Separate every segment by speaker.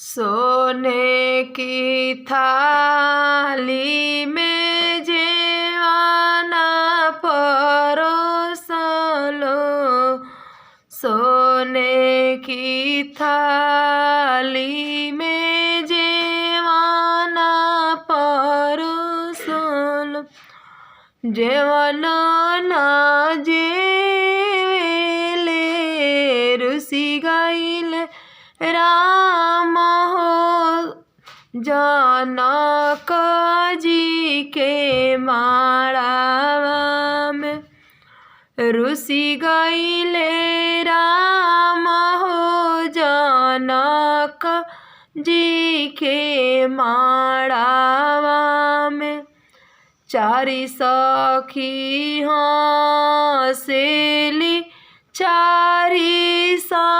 Speaker 1: सोने की थाली में जेवाना परोसलो, सोने की थाली में जेवाना परोसलो, जेवण ना जेवेले रुसी गईले राम हो जनक जी के माड़ावा में, रुसी गईले राम हो जनक जी के माड़ावा में। चारि सखी हँसेली चारि समुझावेली,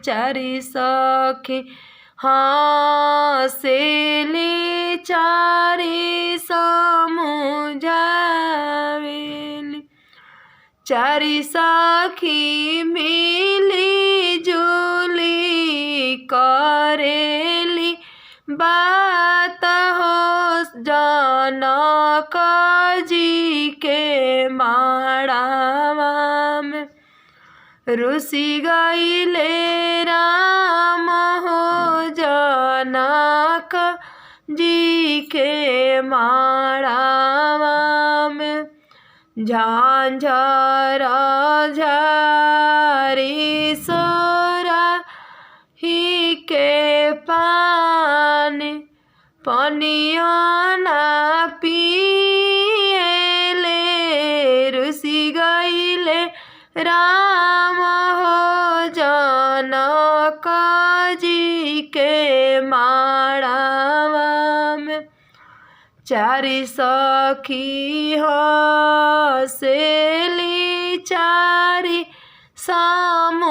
Speaker 1: चारि सखी हँसेली चारि समुझावेली, चारि सखी मिली जुली करेली बात हो जनक जी के माड़ावा में। रुसी गईले राम हो जनक जी के माड़ावा में। झांझर झारी सोरा ही के पानी, पनिया ना पिएले रुसी गईले राम हो जनक जी के माड़ावा में। चारि सखी हँसेली चारि समुझावेली,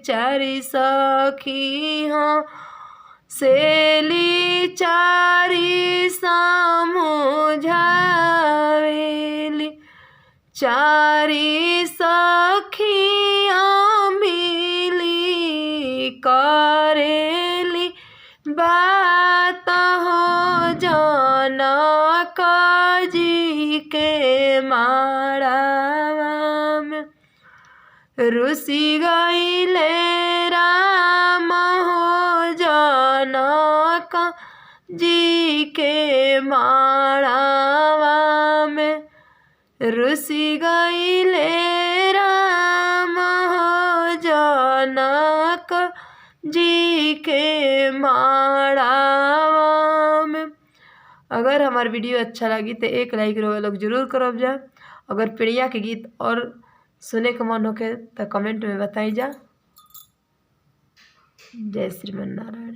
Speaker 1: चारि सखी हँसेली चारि समुझावेली, चारि सखियाँ मिली करेली बात हो जनक जी के माड़ावा में। रुसी गईले राम हो जनक जी के माड़ावा में, रुसी गईले राम हो जनक जी के माड़ावा में। अगर हमार वीडियो अच्छा लगी तो एक लाइक रहो लोग जरूर करब जा। अगर प्रिया के गीत और सुने के मन होके तो कमेंट में बताई जा। जय श्रीमन नारायण।